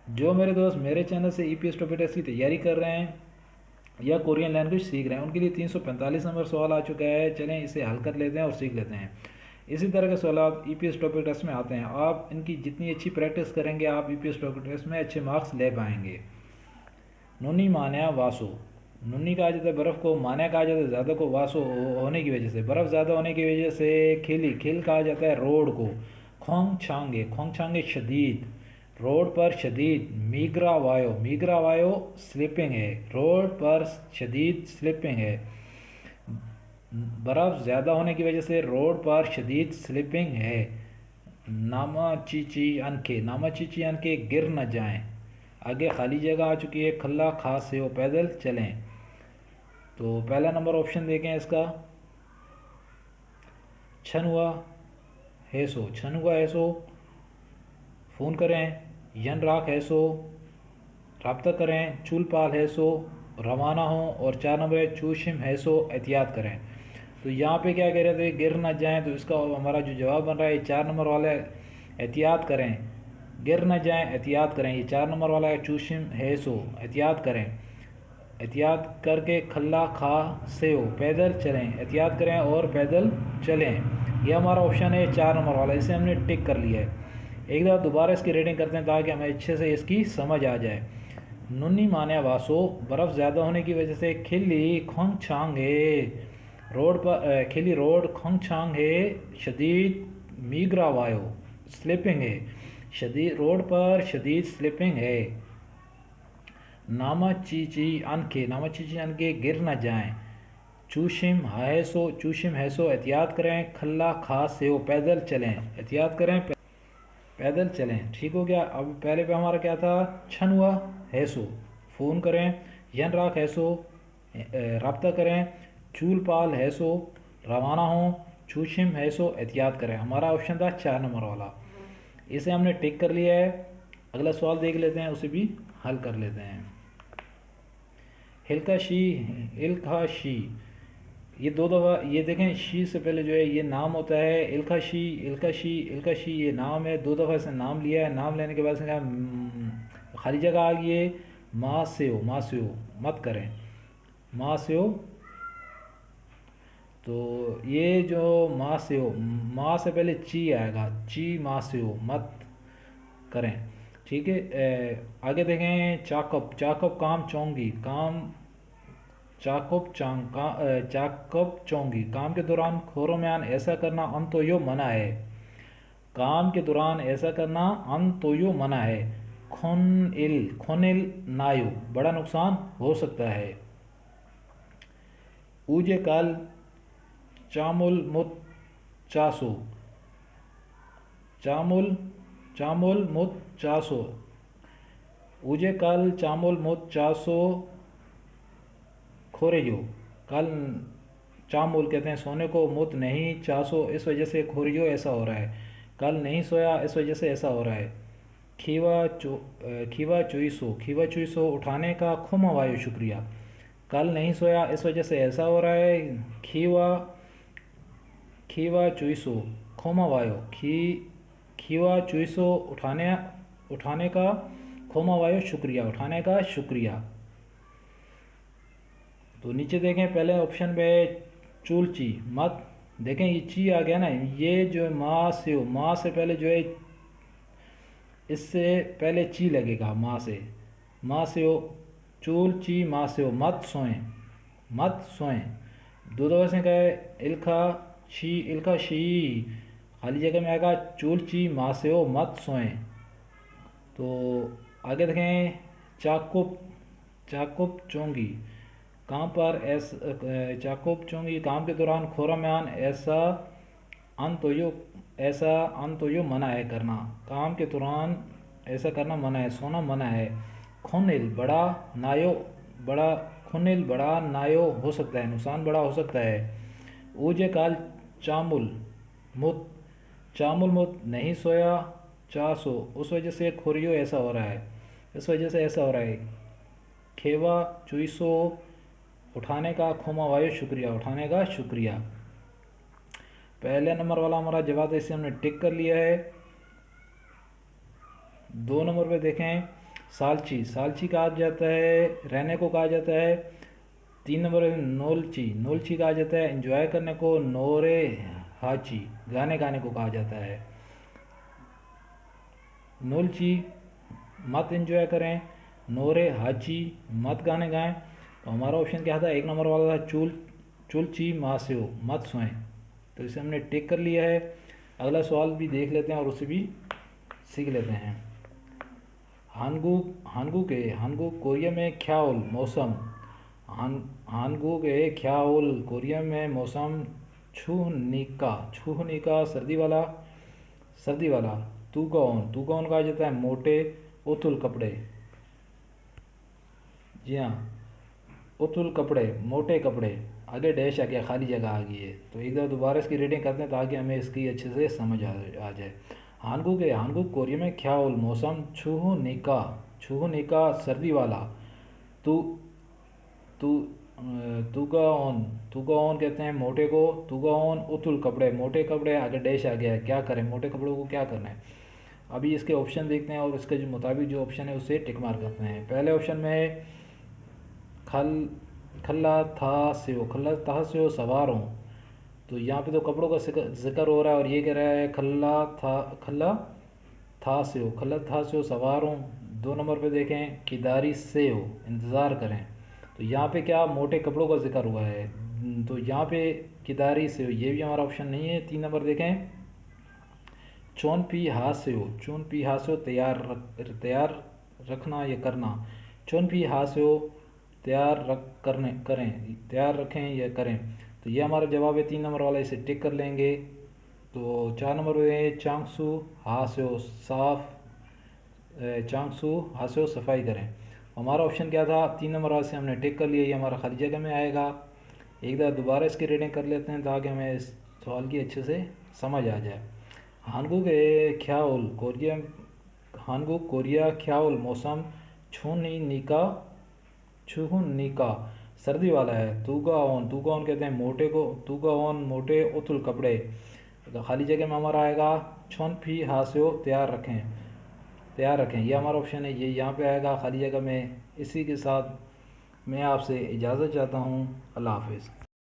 जो मेरे दोस्त मेरे चैनल से ईपीएस टॉपिक टेस्ट की तैयारी कर रहे हैं या कोरियन लैंग्वेज सीख रहे हैं, उनके लिए 345 नंबर सवाल आ चुका है। चलें इसे हल कर लेते हैं और सीख लेते हैं। इसी तरह के सवाल ईपीएस टॉपिक टेस्ट में आते हैं। आप इनकी जितनी अच्छी प्रैक्टिस करेंगे, आप ईपीएस टॉपिक टेस्ट में अच्छे मार्क्स ले पाएंगे। नुनी मान्या वासो। नुनी कहा जाता है बर्फ़ को, मान्या कहा जाता है ज़्यादा को, वासो होने की वजह से, बर्फ़ ज़्यादा होने की वजह से। खिली, खिल कहा जाता है रोड को। खोंग छांगे शदीद, रोड पर शदीद। मीगरा वायो, मीगरा वायो स्लिपिंग है, रोड पर शदीद स्लिपिंग है। बर्फ़ ज़्यादा होने की वजह से रोड पर शदीद स्लिपिंग है। नामा चीची अनके, नामा चीची अनके गिर न जाएं। आगे खाली जगह आ चुकी है, खल्ला खास से हो पैदल चलें। तो पहला नंबर ऑप्शन देखें इसका, छन हुआ हैसो, छन हुआ हैसो। फ़ोन करें, यन राख हैसो, रब्ता करें, चूल पाल हैसो, रवाना हों। और 4 नंबर है चूशिम हैसो, एहतियात करें। तो यहाँ पे क्या कह रहे थे, गिर ना जाएं, तो इसका हमारा जो जवाब बन रहा है 4 नंबर वाला है, एहतियात करें। गिर ना जाएं, एहतियात करें, ये 4 नंबर वाला है चूशिम हैसो, एहतियात करें। एहतियात करके खल्ला खा से हो, पैदल चलें, एहतियात करें और पैदल चलें। यह हमारा ऑप्शन है 4 नंबर वाला, इसे हमने टिक कर लिया है। एक दफ़ा दोबारा इसकी रेटिंग करते हैं ताकि हमें अच्छे से इसकी समझ आ जाए। नुन्नी मान्या वासो, बर्फ़ ज़्यादा होने की वजह से खिली खोंग छांग है, रोड पर खिली रोड खोंग छांग है। शदीद मीगरा वायो स्लिपिंग है, शदीद रोड पर शदीद स्लिपिंग है। नामा चीची अनके, नामा चीची अनके गिर न जाएं। चूशिम हैसो एहतियात करें। खल्ला खास से हो, पैदल चलें, एहतियात करें, पैदल चलें। ठीक हो गया। अब पहले पे हमारा क्या था, छन हुआ हैसो, फ़ोन करें, यन राख हैसो, रब्ता करें, चूल पाल हैसो, रवाना हों, चूशिम हैसो, एहतियात करें। हमारा ऑप्शन था 4 नंबर वाला, इसे हमने टिक कर लिया है। अगला सवाल देख लेते हैं, उसे भी हल कर लेते हैं। हिल्का शी, इल्खा शी, ये 2 दफ़ा ये देखें, शी से पहले जो है ये नाम होता है। इल्खा शी, इल्का शी, इल्का शी ये नाम है। 2 दफ़ा इसने नाम लिया है। नाम लेने के बाद इसने कहा खाली जगह आ गई है, माँ से हो, माँ से हो मत करें, माँ से हो। तो ये जो माँ से हो, माँ से पहले ची आएगा, ची माँ से हो मत करें। ठीक है। आगे देखें, चाकअप, चाकअप काम चोंगी, काम चाकअप चोंगी, काम के दौरान खोरोम्यान ऐसा करना अंतोयो मना है। काम के दौरान ऐसा करना अंतोयो मना है। खोनिल नायु, बड़ा नुकसान हो सकता है। ऊजे काल चामुल मुत चासो, चामुल चामुल मुत चासो, ऊजे काल चामुल मुत चासो खोरेयो। कल चामुल कहते हैं सोने को, मुत नहीं, चासो इस वजह से, खोरियो ऐसा हो रहा है। कल नहीं सोया इस वजह से ऐसा हो रहा है। खीवा चुईसो, खीवा चुईसो उठाने का, खुमा वायु शुक्रिया। कल नहीं सोया इस वजह से ऐसा हो रहा है। खीवा खीवा चुईसो खोमा वायु, खीवा चुईसो उठाने उठाने का, खोमा वायु शुक्रिया, उठाने का शुक्रिया। तो नीचे देखें, पहले ऑप्शन में चूलची मत, देखें ये ची आ गया ना, ये जो माँ से हो, माँ से पहले जो है, इससे पहले ची लगेगा, माँ से हो, चूल ची माँ से हो, मत सोएं, मत सोएं। 2 दफ़ा से कहे, इल्खा शी, खाली जगह में आएगा चूल ची माँ से हो, मत सोएं। तो आगे देखें, चाकुप चाकुप चोंगी, काम पर चाकुब चोंगी, काम के दौरान खोराम्यान ऐसा अंतोयो मना है करना, काम के दौरान ऐसा करना मना है, सोना मना है। खुनिल बड़ा, नायो बड़ा, खुनिल बड़ा, नायो हो सकता है, नुकसान बड़ा हो सकता है। ऊजे काल चामुल मुत, चामुल मुत नहीं सोया, चासो उस वजह से, खोरियो ऐसा हो रहा है, इस वजह से ऐसा हो रहा है। खेवा चुईसो उठाने का, खोमा वायु शुक्रिया, उठाने का शुक्रिया। पहले नंबर वाला हमारा जवाब है, इसे हमने टिक कर लिया है। 2 नंबर पे देखें, सालची, सालची कहा जाता है रहने को कहा जाता है। 3 नंबर है नोलची, नोलची कहा जाता है एंजॉय करने को। नोरे हाची, गाने गाने को कहा जाता है। नोलची मत एंजॉय करें, नोरे हाची मत गाने गाएं। तो हमारा ऑप्शन क्या था, 1 नंबर वाला था चुल चुलची मास्यो, मत सोएं। तो इसे हमने टिक कर लिया है। अगला सवाल भी देख लेते हैं और उसे भी सीख लेते हैं। हानगुक कोरिया में ख्याल मौसम। हानगुक ख्याल कोरिया में मौसम छूहनिका सर्दी वाला। तुगौन कहा जाता है मोटे उथुल कपड़े। जी हाँ, उथुल कपड़े मोटे कपड़े। आगे डैश आ गया, खाली जगह आ गई है। तो एक बार दोबारा इसकी रीडिंग करते हैं ताकि हमें इसकी अच्छे से समझ आ जाए। हानगुक कोरिया में ख्याल मौसम छूहनिका सर्दी वाला। तू तू तुगाओन कहते हैं मोटे को। तुगाओन उथुल कपड़े, मोटे कपड़े। आगे डैश आ गया है, क्या करें, मोटे कपड़ों को क्या करना है। अभी इसके ऑप्शन देखते हैं और इसके जो मुताबिक जो ऑप्शन है उसे टिक मार करते हैं। पहले ऑप्शन में है खल्ला था से सवार हूँ। तो यहाँ पे तो कपड़ों का जिक्र हो रहा है और ये कह रहा है खल्ला था से सवार हूँ। 2 नंबर पे देखें किदारी से हो, इंतज़ार करें। तो यहाँ पे क्या मोटे कपड़ों का जिक्र हुआ है, तो यहाँ पे किदारी से हो, ये भी हमारा ऑप्शन नहीं है। 3 नंबर देखें चौन पी हाथ से हो तैयार रखना या करना। चौन पी हाथ से हो तैयार रखें या करें। तो ये हमारा जवाब है 3 नंबर वाला, इसे टिक कर लेंगे। तो 4 नंबर पे चांगसू हाथ से हो सफाई करें। हमारा ऑप्शन क्या था, 3 नंबर वाले से हमने टिक कर लिया, ये हमारा खाली जगह में आएगा। एक बार दोबारा इसकी रीडिंग कर लेते हैं ताकि हमें इस सवाल की अच्छे से समझ आ जाए। हानगुक कोरिया ख्याल मौसम छूहनिका सर्दी वाला है। तुगाओन कहते हैं मोटे को। तुगाओन मोटे उथुल कपड़े। तो खाली जगह में हमारा आएगा छोनफी हास्यो तैयार रखें, ये हमारा ऑप्शन है, ये यहाँ पे आएगा खाली जगह में। इसी के साथ मैं आपसे इजाज़त चाहता हूँ। अल्लाह हाफिज़।